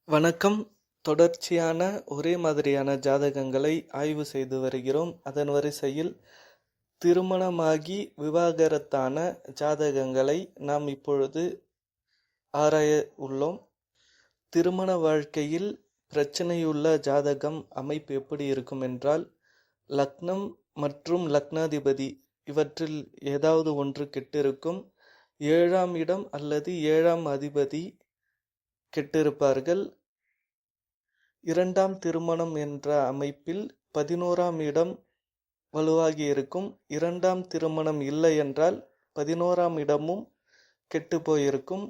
வணக்கம். தொடர்ச்சியான ஒரே மாதிரியான ஜாதகங்களை ஆய்வு செய்து வருகிறோம். அதன் வரிசையில் திருமணமாகி விவாகரத்தான ஜாதகங்களை நாம் இப்பொழுது ஆராய உள்ளோம். திருமண வாழ்க்கையில் பிரச்சனையுள்ள ஜாதகம் அமைப்பு எப்படி இருக்கும் என்றால், லக்னம் மற்றும் லக்னாதிபதி இவற்றில் ஏதாவது ஒன்று கெட்டிருக்கும். 7ஆம் இடம் அல்லது 7ஆம் அதிபதி கெட்டிருப்பார்கள். 2ஆம் திருமணம் என்ற அமைப்பில் 11ஆம் இடம் வலுவாகி இருக்கும். 2ஆம் திருமணம் இல்லை என்றால் 11ஆம் இடமும் கெட்டு போயிருக்கும்.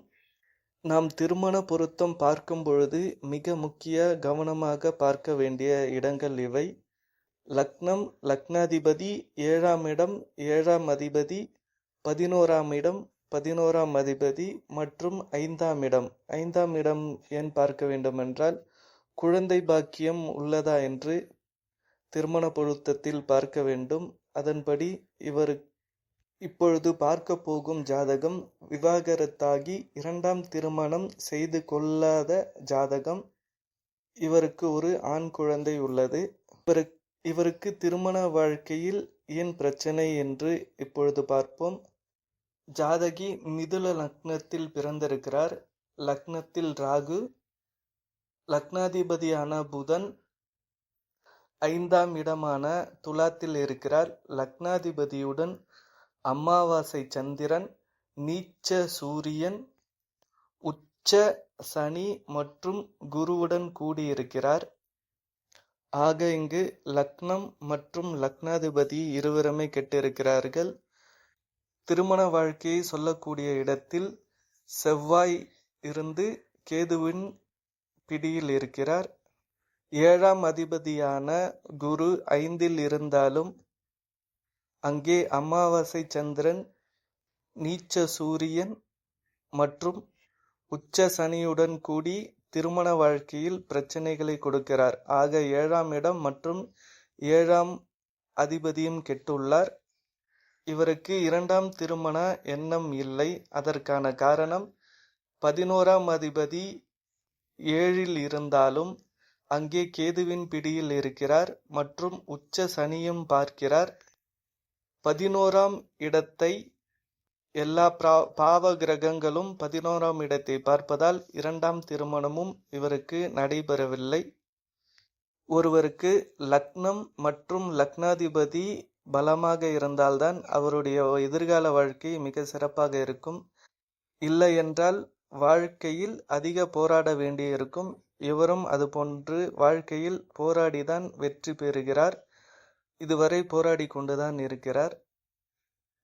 நாம் திருமண பொருத்தம் பார்க்கும் பொழுது மிக முக்கிய கவனமாக பார்க்க வேண்டிய இடங்கள் இவை. லக்னம், லக்னாதிபதி, 7ஆம் இடம், 7ஆம் அதிபதி, 11ஆம் இடம், 11ஆம் அதிபதி மற்றும் 5ஆம் இடம். 5ஆம் இடம் ஏன் பார்க்க வேண்டும் என்றால், குழந்தை பாக்கியம் உள்ளதா என்று திருமண பொருத்தத்தில் பார்க்க வேண்டும். அதன்படி இப்பொழுது பார்க்க போகும் ஜாதகம் விவாகரத்தாகி 2ஆம் திருமணம் செய்து கொள்ளாத ஜாதகம். இவருக்கு ஒரு ஆண் குழந்தை உள்ளது. இவருக்கு திருமண வாழ்க்கையில் ஏன் பிரச்சனை என்று இப்பொழுது பார்ப்போம். ஜாதகி மிதுன லக்னத்தில் பிறந்திருக்கிறார். லக்னத்தில் ராகு, லக்னாதிபதியான புதன் 5ஆம் இடமான துலாத்தில் இருக்கிறார். லக்னாதிபதியுடன் அமாவாசை சந்திரன், நீச்ச சூரியன், உச்ச சனி மற்றும் குருவுடன் கூடியிருக்கிறார். ஆக இங்கு லக்னம் மற்றும் லக்னாதிபதி இருவருமே கெட்டிருக்கிறார்கள். திருமண வாழ்க்கையை சொல்லக்கூடிய இடத்தில் செவ்வாய் இருந்து கேதுவின் பிடியில் இருக்கிறார். 7ஆம் அதிபதியான குரு 5இல் இருந்தாலும் அங்கே அமாவாசை சந்திரன், நீச்ச சூரியன் மற்றும் உச்ச சனியுடன் கூடி திருமண வாழ்க்கையில் பிரச்சனைகளை கொடுக்கிறார். ஆக 7ஆம் இடம் மற்றும் 7ஆம் அதிபதியும் கெட்டுள்ளார். இவருக்கு 2ஆம் திருமண எண்ணம் இல்லை. அதற்கான காரணம் 11ஆம் அதிபதி 7இல் இருந்தாலும் அங்கே கேதுவின் பிடியில் இருக்கிறார் மற்றும் உச்ச சனியும் பார்க்கிறார். 11ஆம் இடத்தை எல்லா பாவ கிரகங்களும் 11ஆம் இடத்தை பார்ப்பதால் 2ஆம் திருமணமும் இவருக்கு நடைபெறவில்லை. ஒருவருக்கு லக்னம் மற்றும் லக்னாதிபதி பலமாக இருந்தால்தான் அவருடைய எதிர்கால வாழ்க்கை மிக சிறப்பாக இருக்கும். இல்லை என்றால் வாழ்க்கையில் அதிக போராட வேண்டியிருக்கும். இவரும் அதுபோன்று வாழ்க்கையில் போராடிதான் வெற்றி பெறுகிறார். இதுவரை போராடி கொண்டுதான் இருக்கிறார்.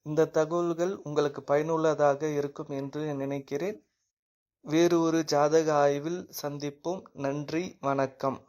இந்த தகவல்கள் உங்களுக்கு பயனுள்ளதாக இருக்கும் என்று நினைக்கிறேன். வேறு ஒரு ஜாதக ஆய்வில் சந்திப்போம். நன்றி, வணக்கம்.